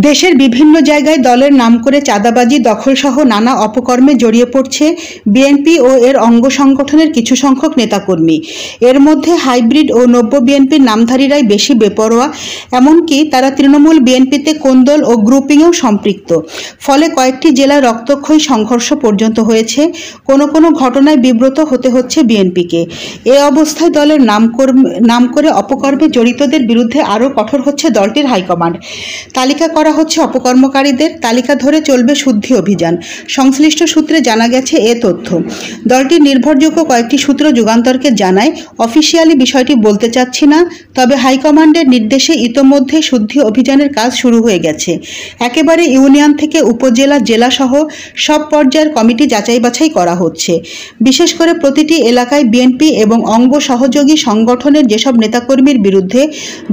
দেশের বিভিন্ন জায়গায় দলের নাম করে চাঁদাবাজি, দখলসহ নানা অপকর্মে জড়িয়ে পড়ছে বিএনপি ও এর অঙ্গ সংগঠনের কিছু সংখ্যক নেতাকর্মী। এর মধ্যে হাইব্রিড ও নব্য বিএনপির নামধারীরাই বেশি বেপরোয়া, এমনকি তারা তৃণমূল বিএনপিতে কোন্দল ও গ্রুপিংয়েও সম্পৃক্ত। ফলে কয়েকটি জেলায় রক্তক্ষয়ী সংঘর্ষ পর্যন্ত হয়েছে। কোনো কোনো ঘটনায় বিব্রত হতে হচ্ছে বিএনপিকে। এ অবস্থায় দলের নাম করে অপকর্মে জড়িতদের বিরুদ্ধে আরও কঠোর হচ্ছে দলটির হাইকমান্ড। তালিকা করা হচ্ছে অপকর্মকারীদের, তালিকা ধরে চলবে শুদ্ধি অভিযান। সংশ্লিষ্ট সূত্রে জানা গেছে এ তথ্য। দলটির নির্ভরযোগ্য কয়েকটি সূত্র যুগান্তরকে জানায়, অফিসিয়ালি বিষয়টি বলতে চাচ্ছি না, তবে হাইকমান্ডের নির্দেশে ইতোমধ্যে শুদ্ধি অভিযানের কাজ শুরু হয়ে গেছে। একেবারে ইউনিয়ন থেকে উপজেলা, জেলাসহ সব পর্যায়ের কমিটি যাচাই বাছাই করা হচ্ছে। বিশেষ করে প্রতিটি এলাকায় বিএনপি এবং অঙ্গ সহযোগী সংগঠনের যেসব নেতাকর্মীর বিরুদ্ধে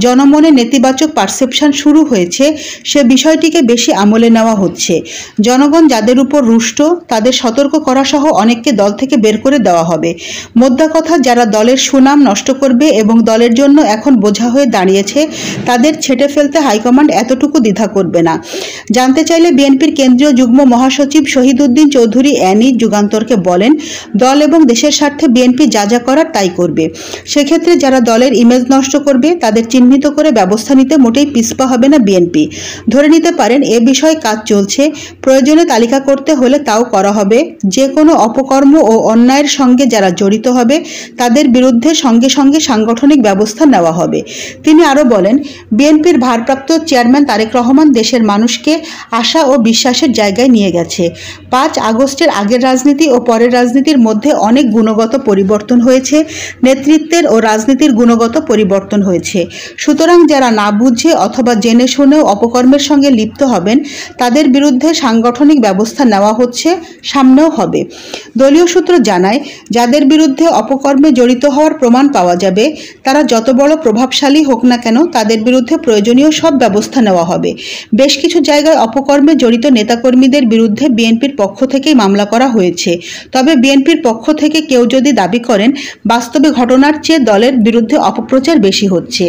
জনমনে নেতিবাচক পারসেপশন শুরু হয়েছে, সে বিষয়টিকে বেশি আমলে নেওয়া হচ্ছে। জনগণ যাদের উপর রুষ্ট, তাদের সতর্ক করা সহ অনেককে দল থেকে বের করে দেওয়া হবে। মোদ্দা কথা, যারা দলের সুনাম নষ্ট করবে এবং দলের জন্য এখন বোঝা হয়ে দাঁড়িয়েছে, তাদের ছেঁটে ফেলতে হাইকমান্ড এতটুকু দ্বিধা করবে না। জানতে চাইলে বিএনপির কেন্দ্রীয় যুগ্ম মহাসচিব শহীদউদ্দিন চৌধুরী অ্যানি যুগান্তরকে বলেন, দল এবং দেশের স্বার্থে বিএনপি যা যা করার তাই করবে। সেক্ষেত্রে যারা দলের ইমেজ নষ্ট করবে, তাদের চিহ্নিত করে ব্যবস্থা নিতে মোটেই পিছপা হবে না বিএনপি। ধরে নিতে পারেন এ বিষয়ে কাজ চলছে, প্রয়োজনে তালিকা করতে হলে তাও করা হবে। যে কোনো অপকর্ম ও অন্যায়ের সঙ্গে যারা জড়িত হবে, তাদের বিরুদ্ধে সঙ্গে সঙ্গে সাংগঠনিক ব্যবস্থা নেওয়া হবে। তিনি আরও বলেন, বিএনপির ভারপ্রাপ্ত চেয়ারম্যান তারেক রহমান দেশের মানুষকে আশা ও বিশ্বাসের জায়গায় নিয়ে গেছে। 5 আগস্টের আগের রাজনীতি ও পরের রাজনীতির মধ্যে অনেক গুণগত পরিবর্তন হয়েছে, নেতৃত্বের ও রাজনীতির গুণগত পরিবর্তন হয়েছে। সুতরাং যারা না বুঝে অথবা জেনে শুনেও অপকর্মের সঙ্গে লিপ্ত হবেন, তাদের বিরুদ্ধে সাংগঠনিক ব্যবস্থা নেওয়া হচ্ছে, সামনেও হবে। দলীয় সূত্র জানায়, যাদের বিরুদ্ধে অপকর্মে জড়িত হওয়ার প্রমাণ পাওয়া যাবে, তারা যত বড় প্রভাবশালী হোক না কেন, তাদের বিরুদ্ধে প্রয়োজনীয় সব ব্যবস্থা নেওয়া হবে। বেশ কিছু জায়গায় অপকর্মে জড়িত নেতাকর্মীদের বিরুদ্ধে বিএনপির পক্ষ থেকেই মামলা করা হয়েছে। তবে বিএনপির পক্ষ থেকে কেউ যদি দাবি করেন, বাস্তবে ঘটনার চেয়ে দলের বিরুদ্ধে অপপ্রচার বেশি হচ্ছে,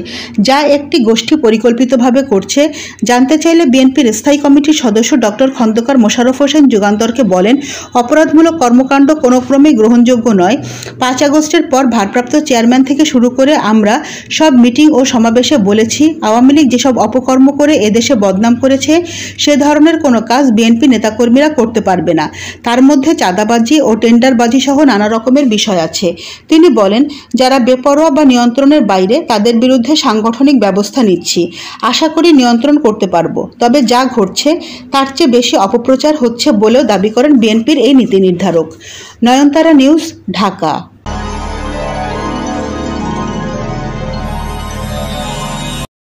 যা একটি গোষ্ঠী পরিকল্পিতভাবে করছে। জানতে চাইলে বিএনপির স্থায়ী কমিটির সদস্য ডক্টর খন্দকার মোশাররফ হোসেন যুগান্তরকে বলেন, অপরাধমূলক কর্মকাণ্ড কোনো ক্রমেই গ্রহণযোগ্য নয়। 5 আগস্টের পর ভারপ্রাপ্ত চেয়ারম্যান থেকে শুরু করে আমরা সব মিটিং ও সমাবেশে বলেছি, আওয়ামী লীগ যেসব অপকর্ম করে এদেশে বদনাম করেছে, সে ধরনের কোনো কাজ বিএনপি নেতাকর্মীরা করতে পারবে না। তার মধ্যে চাঁদাবাজি ও টেন্ডারবাজি সহ নানা রকমের বিষয় আছে। তিনি বলেন, যারা বেপরোয়া বা নিয়ন্ত্রণের বাইরে, তাদের বিরুদ্ধে সাংগঠনিক ব্যবস্থা নিচ্ছি। আশা করি নিয়ন্ত্রণ করতে পারবো। তবে যা ঘটছে তার চেয়ে বেশি অপপ্রচার হচ্ছে বলেও দাবি করেন বিএনপির এই নীতি নির্ধারক। নয়নতারা নিউজ, ঢাকা।